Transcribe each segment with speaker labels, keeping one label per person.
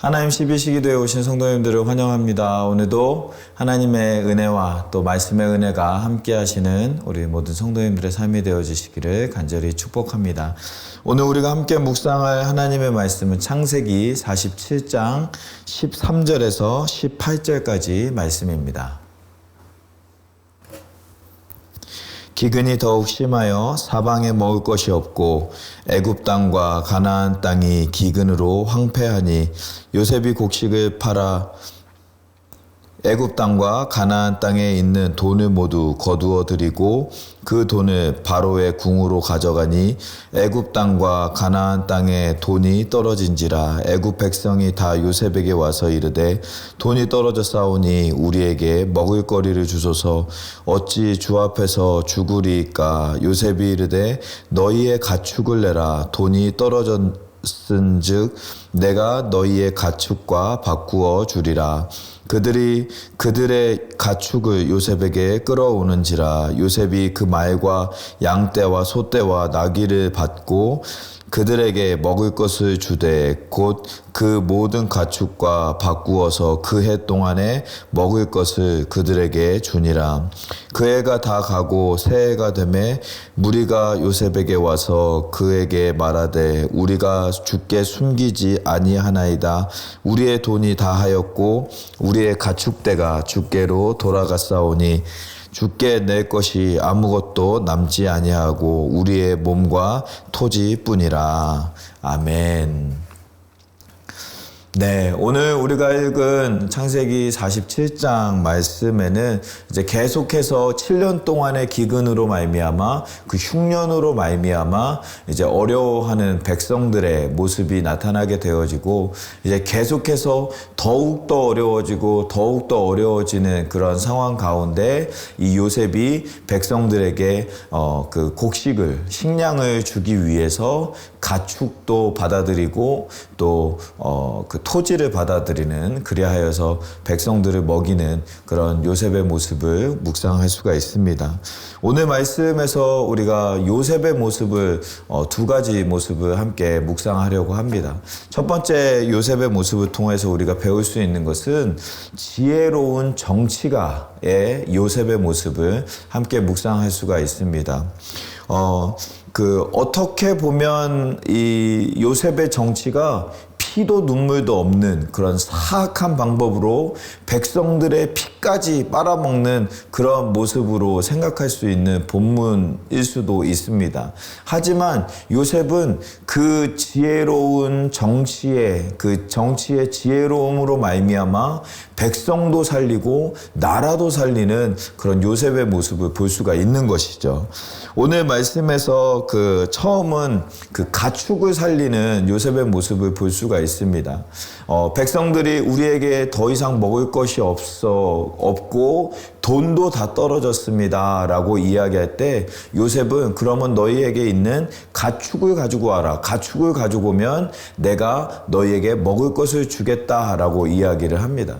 Speaker 1: 하나님 12시기도에 오신 성도님들을 환영합니다. 오늘도 하나님의 은혜와 또 말씀의 은혜가 함께 하시는 우리 모든 성도님들의 삶이 되어주시기를 간절히 축복합니다. 오늘 우리가 함께 묵상할 하나님의 말씀은 창세기 47장 13절에서 18절까지 말씀입니다. 기근이 더욱 심하여 사방에 먹을 것이 없고 애굽 땅과 가나안 땅이 기근으로 황폐하니 요셉이 곡식을 팔아 애굽 땅과 가나안 땅에 있는 돈을 모두 거두어 들이고 그 돈을 바로의 궁으로 가져가니 애굽 땅과 가나안 땅에 돈이 떨어진지라. 애굽 백성이 다 요셉에게 와서 이르되 돈이 떨어져 싸우니 우리에게 먹을 거리를 주소서. 어찌 주 앞에서 죽으리이까. 요셉이 이르되 너희의 가축을 내라. 돈이 떨어졌은즉 내가 너희의 가축과 바꾸어 주리라. 그들이 그들의 가축을 요셉에게 끌어오는지라. 요셉이 그 말과 양떼와 소떼와 나귀를 받고 그들에게 먹을 것을 주되 곧 그 모든 가축과 바꾸어서 그 해 동안에 먹을 것을 그들에게 주니라. 그 해가 다 가고 새 해가 되매 무리가 요셉에게 와서 그에게 말하되 우리가 주께 숨기지 아니하나이다. 우리의 돈이 다 하였고 우리의 가축대가 주께로 돌아갔사오니 주께 낼 것이 아무것도 남지 아니하고 우리의 몸과 토지뿐이라. 아멘. 네, 오늘 우리가 읽은 창세기 47장 말씀에는 이제 계속해서 7년 동안의 기근으로 말미암아 그 흉년으로 말미암아 이제 어려워하는 백성들의 모습이 나타나게 되어지고 이제 계속해서 더욱더 어려워지고 더욱더 어려워지는 그런 상황 가운데 이 요셉이 백성들에게 그 곡식을 식량을 주기 위해서 가축도 받아들이고 또 그 토지를 받아들이는 그리하여서 백성들을 먹이는 그런 요셉의 모습을 묵상할 수가 있습니다. 오늘 말씀에서 우리가 요셉의 모습을 두 가지 모습을 함께 묵상하려고 합니다. 첫 번째 요셉의 모습을 통해서 우리가 배울 수 있는 것은 지혜로운 정치가의 요셉의 모습을 함께 묵상할 수가 있습니다. 어떻게 보면 이 요셉의 정치가 피도 눈물도 없는 그런 사악한 방법으로 백성들의 피까지 빨아먹는 그런 모습으로 생각할 수 있는 본문일 수도 있습니다. 하지만 요셉은 그 지혜로운 정치의 지혜로움으로 말미암아 백성도 살리고 나라도 살리는 그런 요셉의 모습을 볼 수가 있는 것이죠. 오늘 말씀에서 처음은 가축을 살리는 요셉의 모습을 볼 수가 있습니다. 백성들이 우리에게 더 이상 먹을 것이 없고 돈도 다 떨어졌습니다 라고 이야기할 때 요셉은 그러면 너희에게 있는 가축을 가지고 와라. 가축을 가지고 오면 내가 너희에게 먹을 것을 주겠다 라고 이야기를 합니다.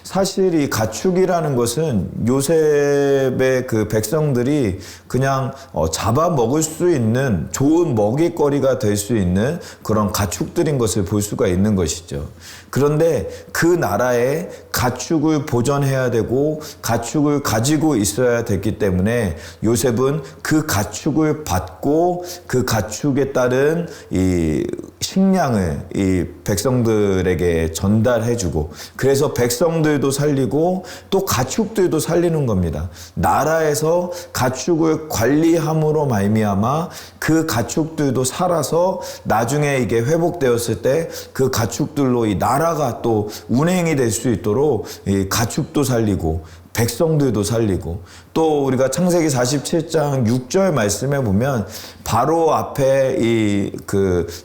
Speaker 1: 사실 이 가축이라는 것은 요셉의 그 백성들이 그냥 잡아먹을 수 있는 좋은 먹잇거리가 될 수 있는 그런 가축들인 것을 볼 수가 있는 것이죠. 그런데 그 나라에 가축을 보존해야 되고 가축을 가지고 있어야 됐기 때문에 요셉은 그 가축을 받고 그 가축에 따른 이 식량을 이 백성들에게 전달해주고 그래서 백성들도 살리고 또 가축들도 살리는 겁니다. 나라에서 가축을 관리함으로 말미암아 그 가축들도 살아서 나중에 이게 회복되었을 때 그 가축들로 이 나라가 또 운행이 될 수 있도록 이 가축도 살리고 백성들도 살리고 또 우리가 창세기 47장 6절 말씀에 보면 바로 앞에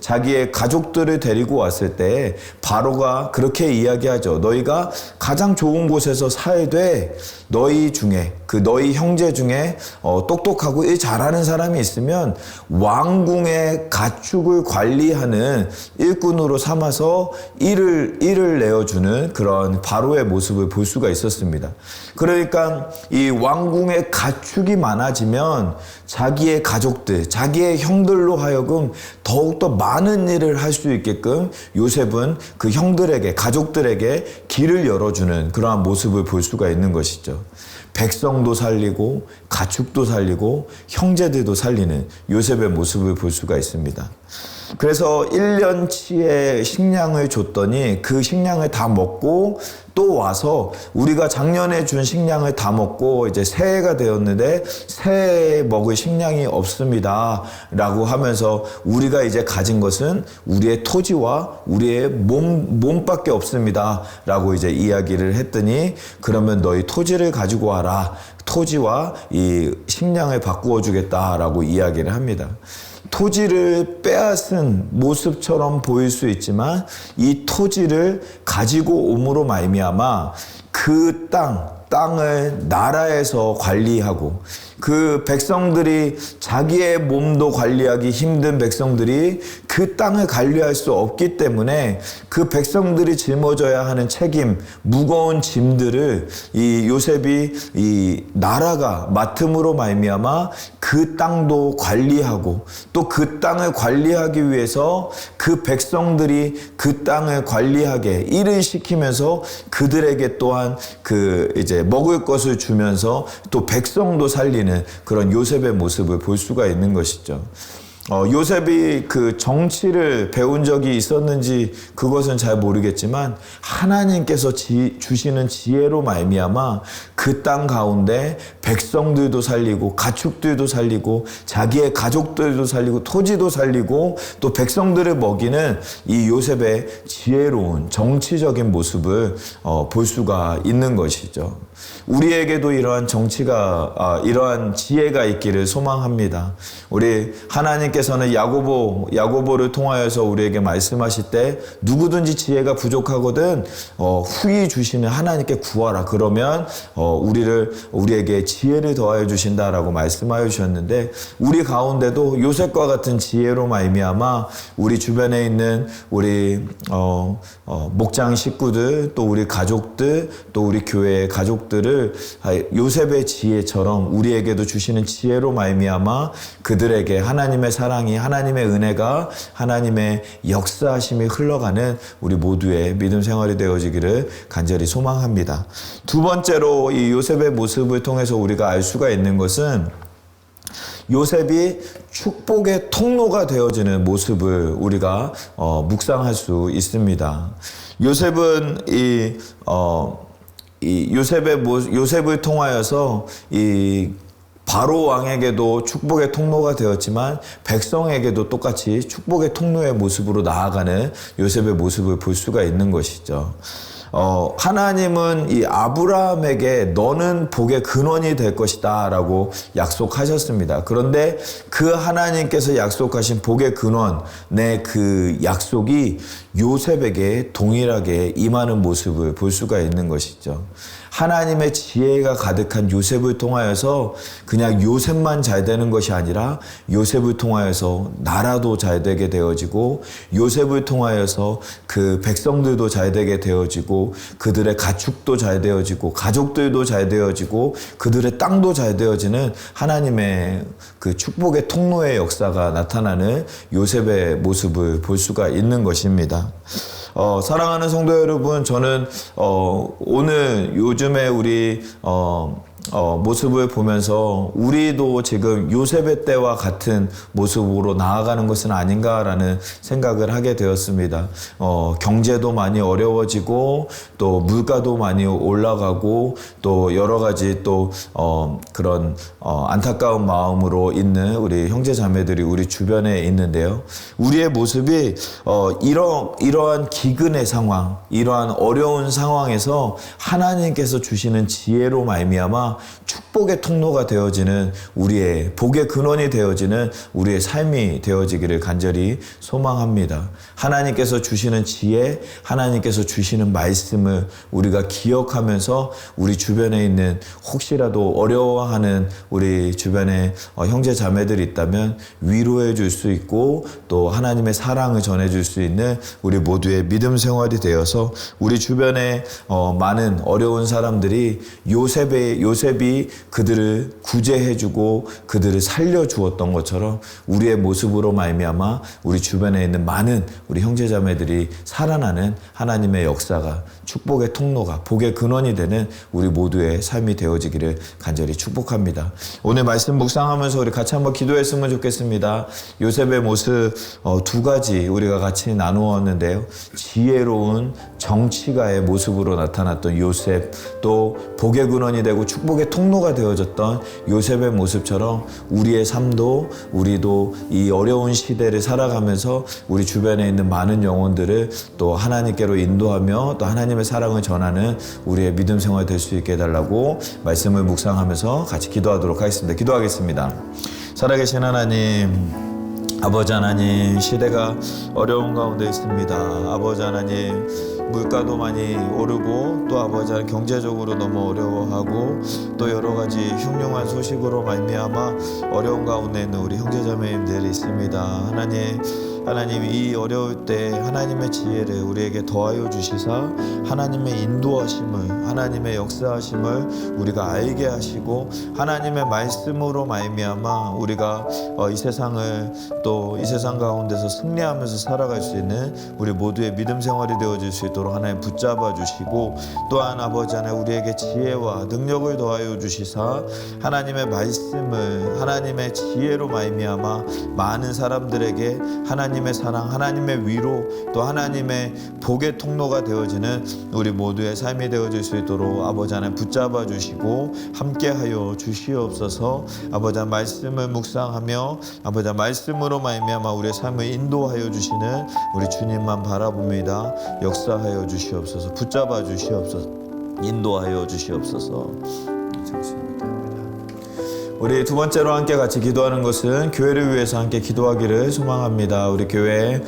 Speaker 1: 자기의 가족들을 데리고 왔을 때 바로가 그렇게 이야기하죠. 너희가 가장 좋은 곳에서 살되 너희 중에 너희 형제 중에 똑똑하고 일 잘하는 사람이 있으면 왕궁의 가축을 관리하는 일꾼으로 삼아서 일을 내어주는 그런 바로의 모습을 볼 수가 있었습니다. 그러니까 이 왕궁 왕궁의 가축이 많아지면 자기의 가족들, 자기의 형들로 하여금 더욱더 많은 일을 할 수 있게끔 요셉은 그 형들에게, 가족들에게 길을 열어주는 그러한 모습을 볼 수가 있는 것이죠. 백성도 살리고 가축도 살리고 형제들도 살리는 요셉의 모습을 볼 수가 있습니다. 그래서 1년치의 식량을 줬더니 그 식량을 다 먹고 또 와서 우리가 작년에 준 식량을 다 먹고 이제 새해가 되었는데 새해에 먹을 식량이 없습니다 라고 하면서 우리가 이제 가진 것은 우리의 토지와 우리의 몸밖에 없습니다 라고 이제 이야기를 했더니 그러면 너희 토지를 가지고 와라, 토지와 이 식량을 바꾸어 주겠다라고 이야기를 합니다. 토지를 빼앗은 모습처럼 보일 수 있지만 이 토지를 가지고 옴으로 말미암아 그 땅을 나라에서 관리하고 그 백성들이 자기의 몸도 관리하기 힘든 백성들이 그 땅을 관리할 수 없기 때문에 그 백성들이 짊어져야 하는 책임, 무거운 짐들을 이 요셉이 이 나라가 맡음으로 말미암아 그 땅도 관리하고 또 그 땅을 관리하기 위해서 그 백성들이 그 땅을 관리하게 일을 시키면서 그들에게 또한 그 이제 먹을 것을 주면서 또 백성도 살리는 그런 요셉의 모습을 볼 수가 있는 것이죠. 요셉이 그 정치를 배운 적이 있었는지 그것은 잘 모르겠지만 하나님께서 주시는 지혜로 말미암아 그 땅 가운데 백성들도 살리고 가축들도 살리고 자기의 가족들도 살리고 토지도 살리고 또 백성들을 먹이는 이 요셉의 지혜로운 정치적인 모습을 볼 수가 있는 것이죠. 우리에게도 이러한 이러한 지혜가 있기를 소망합니다. 우리 하나님께서는 야고보를 통하여서 우리에게 말씀하실 때 누구든지 지혜가 부족하거든 후히 주시는 하나님께 구하라. 그러면 우리에게 지혜를 더하여 주신다라고 말씀하여 주셨는데 우리 가운데도 요셉과 같은 지혜로 말미암아 우리 주변에 있는 우리 목장 식구들 또 우리 가족들 또 우리 교회의 가족들을 요셉의 지혜처럼 우리에게도 주시는 지혜로 말미암아 그들에게 하나님의 사랑이 하나님의 은혜가 하나님의 역사하심이 흘러가는 우리 모두의 믿음 생활이 되어지기를 간절히 소망합니다. 두 번째로 이 요셉의 모습을 통해서 우리가 알 수가 있는 것은 요셉이 축복의 통로가 되어지는 모습을 우리가 묵상할 수 있습니다. 요셉은 요셉을 통하여서 이 바로 왕에게도 축복의 통로가 되었지만 백성에게도 똑같이 축복의 통로의 모습으로 나아가는 요셉의 모습을 볼 수가 있는 것이죠. 하나님은 이 아브라함에게 너는 복의 근원이 될 것이다 라고 약속하셨습니다. 그런데 그 하나님께서 약속하신 복의 근원의 그 약속이 요셉에게 동일하게 임하는 모습을 볼 수가 있는 것이죠. 하나님의 지혜가 가득한 요셉을 통하여서 그냥 요셉만 잘 되는 것이 아니라 요셉을 통하여서 나라도 잘 되게 되어지고 요셉을 통하여서 그 백성들도 잘 되게 되어지고 그들의 가축도 잘 되어지고 가족들도 잘 되어지고 그들의 땅도 잘 되어지는 하나님의 그 축복의 통로의 역사가 나타나는 요셉의 모습을 볼 수가 있는 것입니다. 사랑하는 성도 여러분, 저는 오늘 요즘에 우리 모습을 보면서 우리도 지금 요셉의 때와 같은 모습으로 나아가는 것은 아닌가라는 생각을 하게 되었습니다. 경제도 많이 어려워지고 또 물가도 많이 올라가고 또 여러 가지 또 그런 안타까운 마음으로 있는 우리 형제 자매들이 우리 주변에 있는데요. 우리의 모습이 이러한 기근의 상황, 이러한 어려운 상황에서 하나님께서 주시는 지혜로 말미암아 축복의 통로가 되어지는 우리의 복의 근원이 되어지는 우리의 삶이 되어지기를 간절히 소망합니다. 하나님께서 주시는 지혜, 하나님께서 주시는 말씀을 우리가 기억하면서 우리 주변에 있는 혹시라도 어려워하는 우리 주변에 형제 자매들이 있다면 위로해 줄 수 있고 또 하나님의 사랑을 전해 줄 수 있는 우리 모두의 믿음 생활이 되어서 우리 주변에 많은 어려운 사람들이 요셉의 요셉이 그들을 구제해주고 그들을 살려주었던 것처럼 우리의 모습으로 말미암아 우리 주변에 있는 많은 우리 형제자매들이 살아나는 하나님의 역사가, 축복의 통로가, 복의 근원이 되는 우리 모두의 삶이 되어지기를 간절히 축복합니다. 오늘 말씀 묵상하면서 우리 같이 한번 기도했으면 좋겠습니다. 요셉의 모습 두 가지 우리가 같이 나누었는데요. 지혜로운 정치가의 모습으로 나타났던 요셉, 또 복의 근원이 되고 축복의 통로가 되어졌던 요셉의 모습처럼 우리의 삶도, 우리도 이 어려운 시대를 살아가면서 우리 주변에 있는 많은 영혼들을 또 하나님께로 인도하며 또 하나님의 사랑을 전하는 우리의 믿음 생활 될 수 있게 해달라고 말씀을 묵상하면서 같이 기도하도록 하겠습니다. 기도하겠습니다. 살아계신 하나님, 아버지 하나님, 시대가 어려운 가운데 있습니다. 아버지 하나님, 물가도 많이 오르고 또 아버지 하나님 경제적으로 너무 어려워하고 또 여러 가지 흉흉한 소식으로 말미암아 어려운 가운데 있는 우리 형제자매님들이 있습니다. 하나님 이 어려울 때 하나님의 지혜를 우리에게 더하여 주시사 하나님의 인도하심을, 하나님의 역사하심을 우리가 알게 하시고 하나님의 말씀으로 말미암아 우리가 이 세상을 또 이 세상 가운데서 승리하면서 살아갈 수 있는 우리 모두의 믿음 생활이 되어질 수 있도록 하나님 붙잡아 주시고, 또한 아버지 하나님 우리에게 지혜와 능력을 더하여 주시사 하나님의 말씀을, 하나님의 지혜로 말미암아 많은 사람들에게 하나님의 사랑, 하나님의 위로, 또 하나님의 복의 통로가 되어지는 우리 모두의 삶이 되어질 수 있도록 아버지 하나님 붙잡아 주시고 함께하여 주시옵소서. 아버지 하나님 말씀을 묵상하며 아버지 하나님 말씀으로 말미암아 우리의 삶을 인도하여 주시는 우리 주님만 바라봅니다. 역사하여 주시옵소서. 붙잡아 주시옵소서. 인도하여 주시옵소서. 우리 두 번째로 함께 같이 기도하는 것은 교회를 위해서 함께 기도하기를 소망합니다. 우리 교회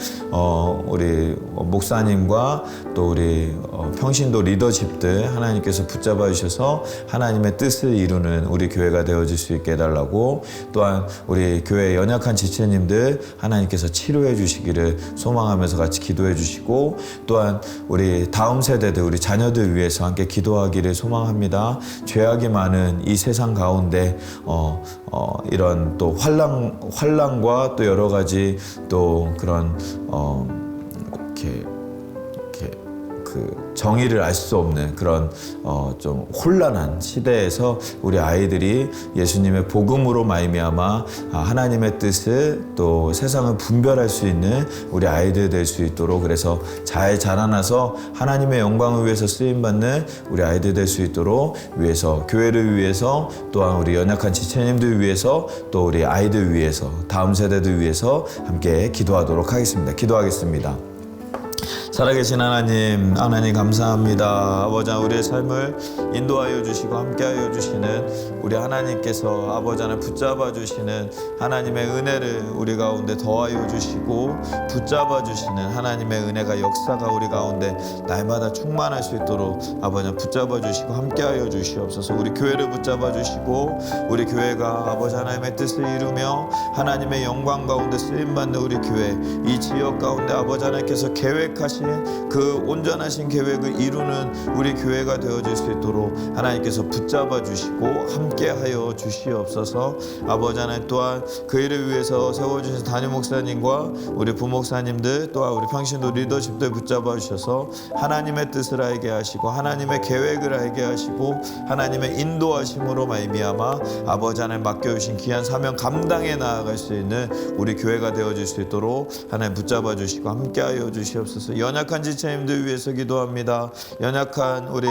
Speaker 1: 우리 목사님과 또 우리 평신도 리더십들 하나님께서 붙잡아 주셔서 하나님의 뜻을 이루는 우리 교회가 되어질 수 있게 해달라고, 또한 우리 교회 연약한 지체님들 하나님께서 치료해 주시기를 소망하면서 같이 기도해 주시고, 또한 우리 다음 세대들, 우리 자녀들 위해서 함께 기도하기를 소망합니다. 죄악이 많은 이 세상 가운데 이런 또 환난과 또 여러 가지 또 그런 이렇게 그 정의를 알 수 없는 그런 좀 혼란한 시대에서 우리 아이들이 예수님의 복음으로 말미암아 하나님의 뜻을 또 세상을 분별할 수 있는 우리 아이들 될 수 있도록, 그래서 잘 자라나서 하나님의 영광을 위해서 쓰임받는 우리 아이들 될 수 있도록 위해서, 교회를 위해서, 또한 우리 연약한 지체님들 위해서, 또 우리 아이들 위해서, 다음 세대들 위해서 함께 기도하도록 하겠습니다. 기도하겠습니다. 살아계신 하나님 감사합니다. 아버지 우리의 삶을 인도하여 주시고 함께하여 주시는 우리 하나님께서 아버지 하나님 붙잡아 주시는 하나님의 은혜를 우리 가운데 더하여 주시고 붙잡아 주시는 하나님의 은혜가, 역사가 우리 가운데 날마다 충만할 수 있도록 아버지 하나님 붙잡아 주시고 함께하여 주시옵소서. 우리 교회를 붙잡아 주시고 우리 교회가 아버지 하나님의 뜻을 이루며 하나님의 영광 가운데 쓰임받는 우리 교회, 이 지역 가운데 아버지 하나님께서 계획하신 그 온전하신 계획을 이루는 우리 교회가 되어질 수 있도록 하나님께서 붙잡아 주시고 함께하여 주시옵소서. 아버지 하나님, 또한 그 일을 위해서 세워주신 담임 목사님과 우리 부목사님들, 또한 우리 평신도 리더십들 붙잡아 주셔서 하나님의 뜻을 알게 하시고 하나님의 계획을 알게 하시고 하나님의 인도하심으로 말미암아 아버지 하나님 맡겨주신 귀한 사명 감당해 나아갈 수 있는 우리 교회가 되어질 수 있도록 하나님 붙잡아 주시고 함께하여 주시옵소서. 연약한 지체님들 위해서 기도합니다. 연약한 우리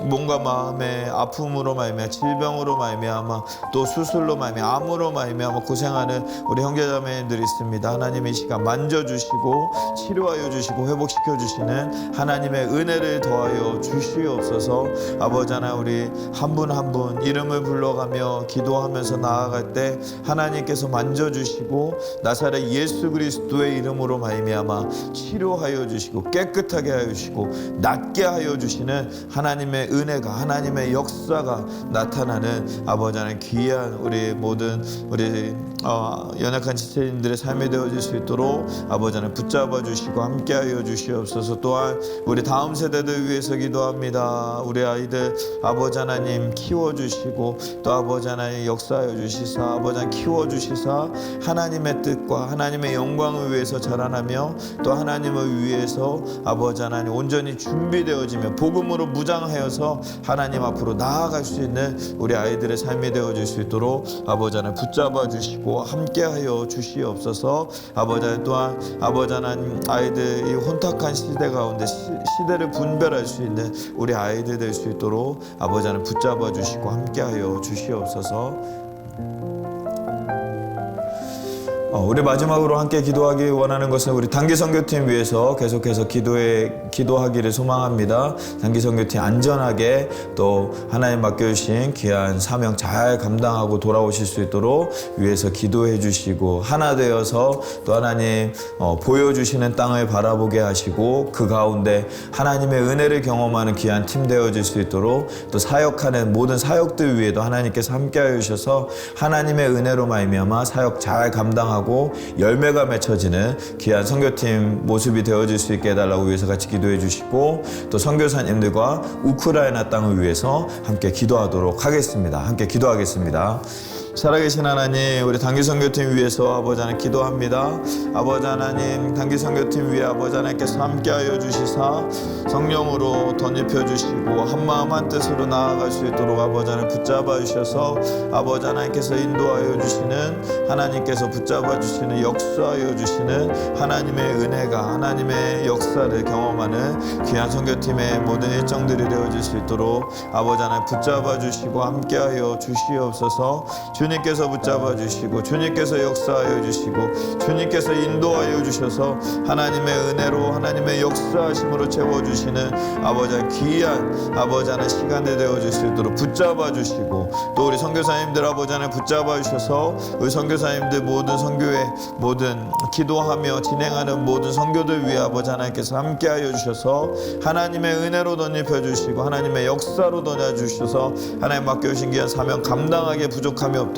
Speaker 1: 몸과 마음의 아픔으로 말미암아, 질병으로 말미암아, 또 수술로 말미암아, 암으로 말미암아 고생하는 우리 형제자매님들이 있습니다. 하나님 이 시간 만져주시고 치료하여 주시고 회복시켜 주시는 하나님의 은혜를 더하여 주시옵소서. 아버지 하나님, 우리 한 분 한 분 이름을 불러가며 기도하면서 나아갈 때 하나님께서 만져주시고 나사렛 예수 그리스도의 이름으로 말미암아 치료하여 하여 주시고 깨끗하게 하여 주시고 낫게 하여 주시는 하나님의 은혜가, 하나님의 역사가 나타나는 아버지 하나님 귀한 우리 모든 우리 연약한 지체인들의 삶이 되어질 수 있도록 아버지 하나님 붙잡아 주시고 함께하여 주시옵소서. 또한 우리 다음 세대들 위해서 기도합니다. 우리 아이들 아버지 하나님 키워주시고 또 아버지 하나님 역사하여 주시사 아버지 하나님 키워주시사 하나님의 뜻과 하나님의 영광을 위해서 자라나며 또 하나님을 위해서 아버지 하나님 온전히 준비되어지며 복음으로 무장하여서 하나님 앞으로 나아갈 수 있는 우리 아이들의 삶이 되어질 수 있도록 아버지 하나님 붙잡아 주시고 함께하여 주시옵소서. 아버지 하나님 또한 아버지 하나님 아이들 이 혼탁한 시대 가운데 시대를 분별할 수 있는 우리 아이들 될 수 있도록 아버지 하나님 붙잡아 주시고 함께하여 주시옵소서. 우리 마지막으로 함께 기도하기 원하는 것은 우리 단기선교팀 위해서 계속해서 기도하기를 소망합니다. 단기선교팀 안전하게 또 하나님 맡겨주신 귀한 사명 잘 감당하고 돌아오실 수 있도록 위해서 기도해 주시고 하나 되어서 또 하나님 보여주시는 땅을 바라보게 하시고 그 가운데 하나님의 은혜를 경험하는 귀한 팀 되어질 수 있도록 또 사역하는 모든 사역들 위에도 하나님께서 함께하여 주셔서 하나님의 은혜로 말미암아 사역 잘 감당하고 열매가 맺혀지는 귀한 선교팀 모습이 되어질 수 있게 해달라고 위해서 같이 기도해 주시고 또 선교사님들과 우크라이나 땅을 위해서 함께 기도하도록 하겠습니다. 함께 기도하겠습니다. 살아계신 하나님, 우리 단기선교팀 위해서 아버지 하나님 기도합니다. 아버지 하나님, 단기선교팀 위에 아버지 하나님께서 함께하여 주시사 성령으로 덧입혀 주시고 한마음 한뜻으로 나아갈 수 있도록 아버지 하나님 붙잡아 주셔서 아버지 하나님께서 인도하여 주시는 하나님께서 붙잡아 주시는 역사하여 주시는 하나님의 은혜가 하나님의 역사를 경험하는 귀한 선교팀의 모든 일정들이 되어질 수 있도록 아버지 하나님 붙잡아 주시고 함께하여 주시옵소서. 주님께서 붙잡아 주시고 주님께서 역사하여 주시고 주님께서 인도하여 주셔서 하나님의 은혜로 하나님의 역사하심으로 채워주시는 아버지 귀한 아버지 하나님 시간이 되어질 수 있도록 붙잡아 주시고 또 우리 선교사님들 아버지 하나님 붙잡아 주셔서 우리 선교사님들 모든 선교회 모든 기도하며 진행하는 모든 선교들 위해 아버지 하나님께서 함께하여 주셔서 하나님의 은혜로 덧입혀 주시고 하나님의 역사로 덧입혀주셔서 하나님 맡겨주신 귀한 사명 감당하게 부족함이 없도록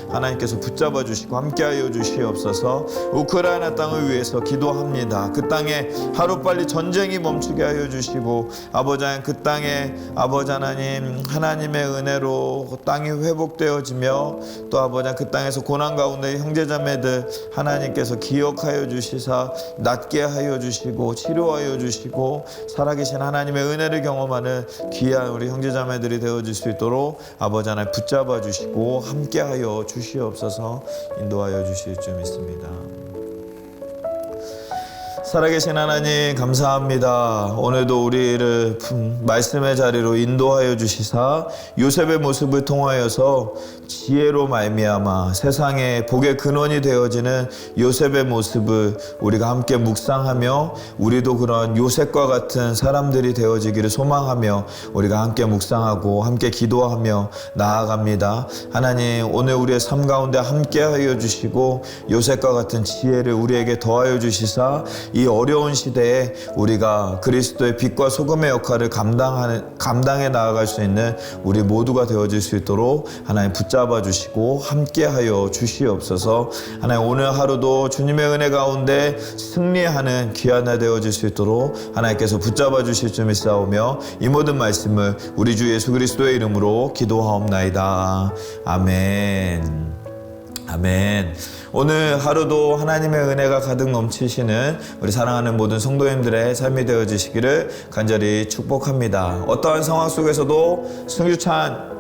Speaker 1: 하나님께서 붙잡아 주시고 함께하여 주시옵소서. 우크라이나 땅을 위해서 기도합니다. 그 땅에 하루빨리 전쟁이 멈추게 하여 주시고 아버지 하나님 그 땅에 아버지 하나님 하나님의 은혜로 그 땅이 회복되어지며 또 아버지 하나님 그 땅에서 고난 가운데 형제자매들 하나님께서 기억하여 주시사 낫게 하여 주시고 치료하여 주시고 살아계신 하나님의 은혜를 경험하는 귀한 우리 형제자매들이 되어질 수 있도록 아버지 하나님 붙잡아 주시고 함께하여 주시옵소서. 인도하여 주실 줄 믿습니다. 살아계신 하나님 감사합니다. 오늘도 우리를 말씀의 자리로 인도하여 주시사 요셉의 모습을 통하여서 지혜로 말미암아 세상에 복의 근원이 되어지는 요셉의 모습을 우리가 함께 묵상하며 우리도 그런 요셉과 같은 사람들이 되어지기를 소망하며 우리가 함께 묵상하고 함께 기도하며 나아갑니다. 하나님 오늘 우리의 삶 가운데 함께하여 주시고 요셉과 같은 지혜를 우리에게 더하여 주시사 이 어려운 시대에 우리가 그리스도의 빛과 소금의 역할을 감당해 나아갈 수 있는 우리 모두가 되어질 수 있도록 하나님 붙잡아 주시고 함께하여 주시옵소서. 하나님 오늘 하루도 주님의 은혜 가운데 승리하는 귀한 날 되어질 수 있도록 하나님께서 붙잡아 주실 줄 믿사오며 이 모든 말씀을 우리 주 예수 그리스도의 이름으로 기도하옵나이다. 아멘. 아멘. 오늘 하루도 하나님의 은혜가 가득 넘치시는 우리 사랑하는 모든 성도님들의 삶이 되어지시기를 간절히 축복합니다. 어떠한 상황 속에서도 승주찬